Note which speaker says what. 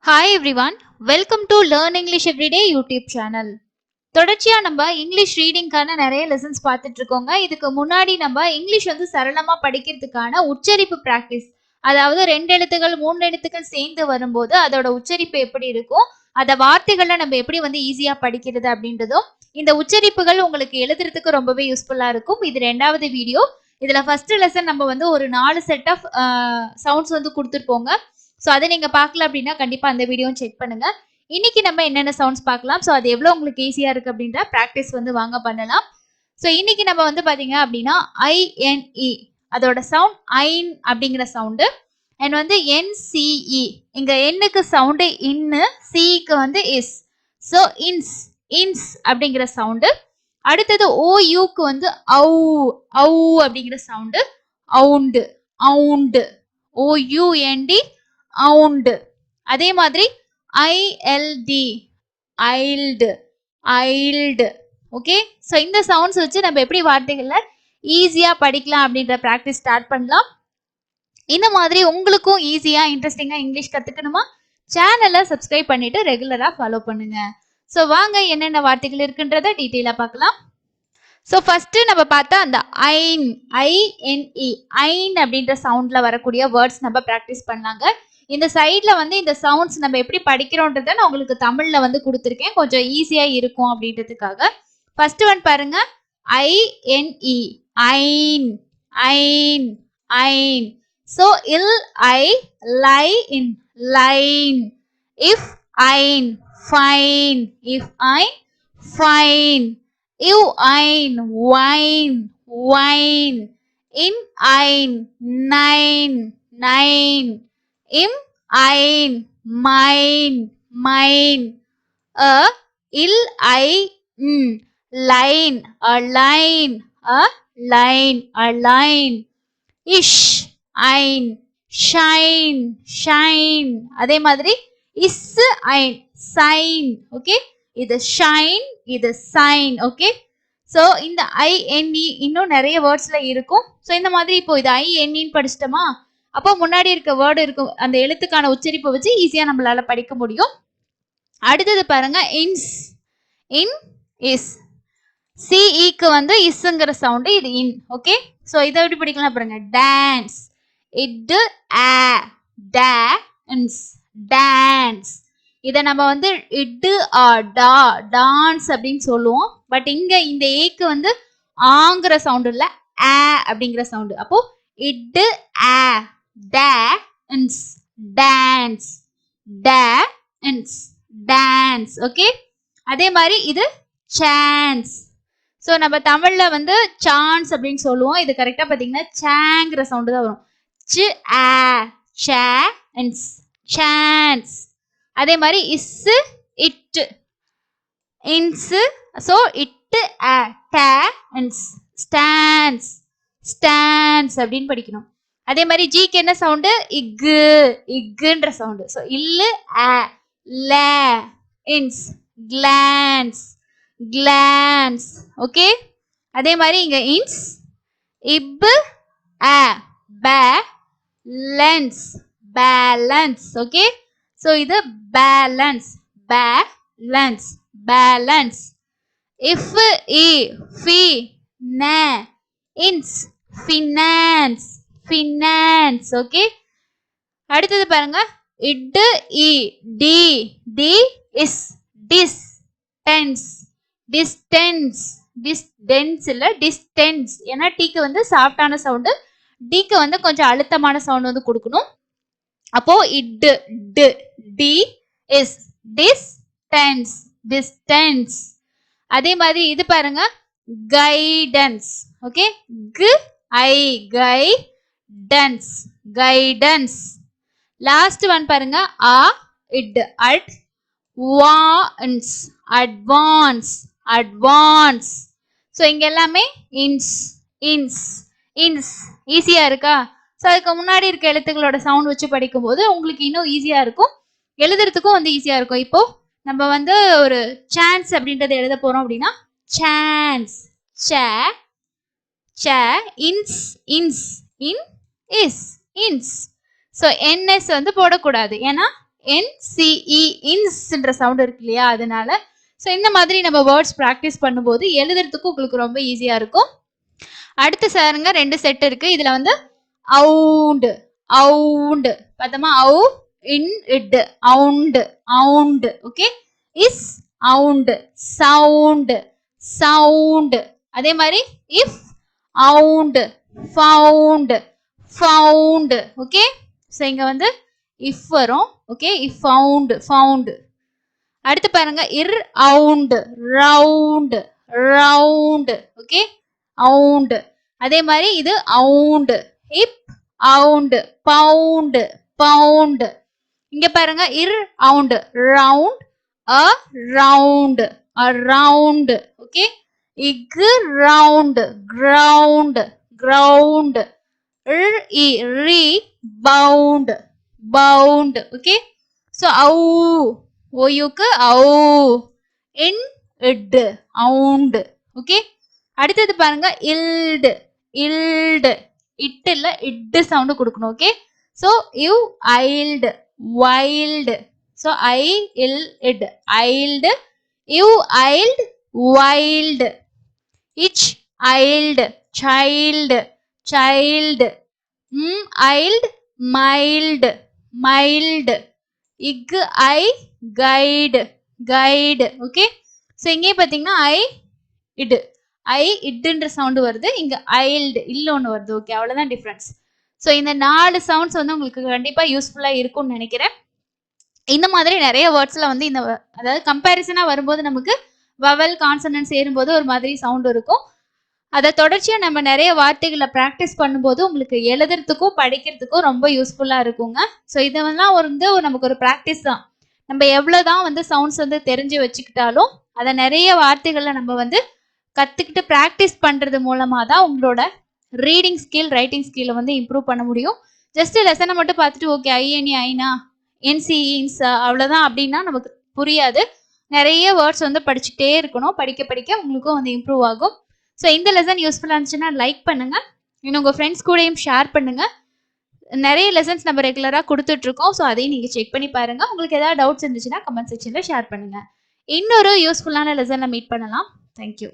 Speaker 1: Hi everyone, welcome to Learn English Everyday YouTube channel. தொடர்ச்சியா நம்ம English ரீடிங்கான நிறைய lessons பார்த்துட்டு இருக்கோங்க. இதுக்கு முன்னாடி நம்ம இங்கிலீஷ் வந்து சரளமா படிக்கிறதுக்கான உச்சரிப்பு பிராக்டிஸ், அதாவது 2 எழுத்துக்கள் 3 எழுத்துக்கள் சேர்ந்து வரும்போது அதோட உச்சரிப்பு எப்படி இருக்கும், அத வார்த்தைகளை நம்ம எப்படி வந்து ஈஸியா படிக்கிறது அப்படின்றதும், இந்த உச்சரிப்புகள் உங்களுக்கு எழுதுறதுக்கு ரொம்பவே யூஸ்ஃபுல்லா இருக்கும். இது 2வது வீடியோ. இதுல ஃபர்ஸ்ட் லெசன் நம்ம வந்து ஒரு 4 செட் ஆஃப் சவுண்ட்ஸ் வந்து கொடுத்துருப்போங்க. ஸோ அதை நீங்க பார்க்கல அப்படின்னா கண்டிப்பா அந்த வீடியோவும் செக் பண்ணுங்க. இன்னைக்கு நம்ம என்னென்ன சவுண்ட்ஸ் பார்க்கலாம். ஸோ அது எவ்வளோ உங்களுக்கு ஈஸியா இருக்கு அப்படின்ற ப்ராக்டிஸ் வந்து வாங்க பண்ணலாம். ஸோ இன்னைக்கு நம்ம வந்து பாத்தீங்க அப்படின்னா ஐஎன்இ அதோட சவுண்ட் ஐன் அப்படிங்கிற சவுண்டு, அண்ட் வந்து என்சிஇ இங்க எண்ணுக்கு சவுண்டு இன்னு, சிக்கு வந்து இஸ். ஸோ இன்ஸ் இன்ஸ் அப்படிங்கிற சவுண்டு. அடுத்தது ஓயுக்கு வந்து ஔ ஔ அப்படிங்கிற சவுண்டு, அவுண்டு அவுண்டு ஓயுஎன்டி அவுண்டு. அதே மாதிரி ஐஎல்டி ஐல்டு ஐல்டு. ஓகே, ஸோ இந்த சவுண்ட்ஸ் வச்சு நம்ம எப்படி வார்த்தைகள்ல ஈஸியா படிக்கலாம் அப்படின்ற ப்ராக்டிஸ் ஸ்டார்ட் பண்ணலாம். இந்த மாதிரி உங்களுக்கும் ஈஸியா இன்ட்ரெஸ்டிங்கா இங்கிலீஷ் கத்துக்கணுமா, சேனலை சப்ஸ்கிரைப் பண்ணிட்டு ரெகுலரா ஃபாலோ பண்ணுங்க. ஸோ வாங்க என்னென்ன வார்த்தைகள் இருக்குன்றத டீட்டெயிலா பார்க்கலாம். ஸோ ஃபர்ஸ்ட் நம்ம பார்த்தா அந்த ஐன் ஐஎன்இ ஐன் அப்படின்ற சவுண்ட்ல வரக்கூடிய வேர்ட்ஸ் நம்ம ப்ராக்டிஸ் பண்ணாங்க. இந்த சைட்ல வந்து இந்த சவுண்ட்ஸ் நம்ம எப்படி படிக்கிறோன்றத நான் உங்களுக்கு தமிழ்ல வந்து கொடுத்துருக்கேன், கொஞ்சம் ஈஸியா இருக்கும் அப்படின்றதுக்காக. ஃபர்ஸ்ட் ஒன் பாருங்க, I N E ine. Ine ine so L I lie, N Jan F ine Jan F, ine fine V ine, vine vine N ine, im ein mein mein, a il I line a line a line a line, ish ein shine shine. அதே மாதிரி is ein sign. Okay, இது shine இது sign. Okay, so இந்த INE இன்னும் நிறைய வேர்ட்ஸ்ல இருக்கும். So இந்த மாதிரி இப்போ இது ஐஎன்இன்னு படிச்சிட்டோமா, அப்போ முன்னாடி இருக்க வேர்டு இருக்கும், அந்த எழுத்துக்கான உச்சரிப்பை வச்சு ஈஸியா நம்மளால படிக்க முடியும். அடுத்தது பாருங்க, இன்ஸ் இன் இஸ். சிஇக்கு வந்து இஸ்ங்கிற சவுண்டு, இது இன். ஓகே, ஸோ இதை எப்படி படிக்கலாம் பாருங்க, dance it a dance dance. இதை நம்ம வந்து இட்டு ஆ டா டான்ஸ் அப்படின்னு சொல்லுவோம். பட் இங்க இந்த ஏக்கு வந்து ஆங்கிற சவுண்டு இல்ல, ஆ அப்படிங்கிற சவுண்டு. அப்போ இட்டு ஆ dance dance dance dance. Okay, அதே மாதிரி இது சான்ஸ். ஸோ நம்ம தமிழ்ல வந்து சான்ஸ் அப்படின்னு சொல்லுவோம், இது கரெக்டா பாத்தீங்கன்னா சாங்கிற சவுண்டு தான் வரும். ச் ஆ சான்ஸ் சான்ஸ். அதே மாதிரி S T ince. So T a tance stance stance அப்படின்னு படிக்கணும். அதே மாதிரி ஜிக்கு என்ன சவுண்டு, இக்கு இக்குன்ற சவுண்டு. ஸோ இல்லு ஆ ல இன்ஸ் கிளான்ஸ் கிளான்ஸ். ஓகே, அதே மாதிரி இங்க இன்ஸ் இப் ஆ பேலன்ஸ் பேலன்ஸ். ஓகே, ஸோ இது பேலன்ஸ் பேலன்ஸ் பேலன்ஸ். இஃப் இ ஃபி ந இன்ஸ் ஃபினான்ஸ் ஃபினான்ஸ். ஓகே, அடுத்தது பாருங்க, இட் இ டி D is distance distance distance இல்ல டிஸ்டன்ஸ். ஏன்னா டீக்கு வந்து சாஃப்டான சவுண்டு, டிக்கு வந்து கொஞ்சம் அழுத்தமான சவுண்ட் வந்து கொடுக்கணும். அப்போ T D D is distance distance. அதே மாதிரி இது பாருங்க, கைடன்ஸ். ஓகே, கு I guidance guidance. Last one பாருங்க, a D ad vance advance advance. So இங்க எல்லாமே இன்ஸ் இன்ஸ் இன்ஸ். ஈஸியா இருக்கா? ஸோ அதுக்கு முன்னாடி இருக்க எழுத்துக்களோட சவுண்ட் வச்சு படிக்கும் போது உங்களுக்கு இன்னும் ஈஸியா இருக்கும், எழுதுறதுக்கும் வந்து ஈஸியா இருக்கும். இப்போ நம்ம வந்து ஒரு சான்ஸ் அப்படின்றத எழுத போறோம் அப்படின்னா சான்ஸ் ச ச இன்ஸ் இன்ஸ் இன் இஸ் இன்ஸ். ஸோ என்எஸ் வந்து போடக்கூடாது, ஏன்னா NCE இன்ஸ்ன்ற சவுண்ட் இருக்கு இல்லையா, அதனால. ஸோ இந்த மாதிரி நம்ம வேர்ட்ஸ் ப்ராக்டிஸ் பண்ணும்போது எழுதுறதுக்கு உங்களுக்கு ரொம்ப ஈஸியா இருக்கும். அடுத்து சாருங்க 2 செட் இருக்கு. இதுல வந்து அவுண்ட் அவுண்ட் பார்த்தோமா, அவு in it அவுண்ட் அவுண்ட். Okay, is அவுண்ட் sound sound. அதே மாதிரி if அவுண்ட் found found. Okay, so இங்க வந்து இஃப் வரும். Okay, if found found. அடுத்து பாருங்க R ound round round. Okay, அவுண்ட். அதே மாதிரி இது அவுண்ட் இப் அவுண்ட் பவுண்ட் பவுண்ட். இங்க பாருங்க R ound round around around. Okay, G round ground ground. இ rebound bound. Okay, so அவு ஓயுக்கு அவு இன் இட் அவுண்ட். ஓகே, அடுத்தது பாருங்க இல்டு இல்டு. இட் இல்ல இட் சவுண்ட் கொடுக்கணும். Okay, so you ild wild. So I L D ild you ild wild. Ch ild child child. Ild mild mild. G I guide guide. Okay, so இங்கே பார்த்தீங்கன்னா ஐ இட்ன்ற sound வருது, இங்க ஐல்டு இல்ல ஒன்று வருது. Okay, அவ்வளோதான் டிஃப்ரென்ஸ். ஸோ இந்த 4 சவுண்ட்ஸ் வந்து உங்களுக்கு கண்டிப்பாக யூஸ்ஃபுல்லாக இருக்கும்னு நினைக்கிறேன். இந்த மாதிரி நிறைய வேர்ட்ஸ்ல வந்து இந்த அதாவது கம்பேரிசனாக வரும்போது நமக்கு வவல் கான்சனன்ட் சேரும்போது ஒரு மாதிரி சவுண்ட் இருக்கும். அதை தொடர்ச்சியாக நம்ம நிறைய வார்த்தைகளை ப்ராக்டிஸ் பண்ணும்போது உங்களுக்கு எழுதுறதுக்கும் படிக்கிறதுக்கும் ரொம்ப யூஸ்ஃபுல்லாக இருக்குங்க. ஸோ இதெல்லாம் வந்து நமக்கு ஒரு ப்ராக்டிஸ் தான். நம்ம எவ்வளோதான் வந்து சவுண்ட்ஸ் வந்து தெரிஞ்சு வச்சுக்கிட்டாலும் அதை நிறைய வார்த்தைகளை நம்ம வந்து கற்றுக்கிட்டு ப்ராக்டிஸ் பண்ணுறது மூலமாக தான் உங்களோட ரீடிங் ஸ்கில் ரைட்டிங் ஸ்கில்லை வந்து இம்ப்ரூவ் பண்ண முடியும். ஜஸ்ட் லெசனை மட்டும் பார்த்துட்டு ஓகே ஐஎன்இ ஐனா என்சிஇன்ஸ் அவ்வளோதான் அப்படின்னா நமக்கு புரியாது. நிறைய வேர்ட்ஸ் வந்து படிச்சுட்டே இருக்கணும். படிக்க படிக்க உங்களுக்கும் வந்து இம்ப்ரூவ் ஆகும். ஸோ இந்த லெசன் யூஸ்ஃபுல்லாக இருந்துச்சுன்னா லைக் பண்ணுங்க, இன்னும் உங்கள் ஃப்ரெண்ட்ஸ் கூடயும் ஷேர் பண்ணுங்க. நிறைய லெசன்ஸ் நம்ம ரெகுலராக கொடுத்துட்ருக்கோம். ஸோ அதையும் நீங்கள் செக் பண்ணி பாருங்கள். உங்களுக்கு ஏதாவது டவுட்ஸ் இருந்துச்சுன்னா கமெண்ட் செக்ஷனில் ஷேர் பண்ணுங்கள். இன்னொரு யூஸ்ஃபுல்லான லெசனில் மீட் பண்ணலாம். தேங்க்யூ.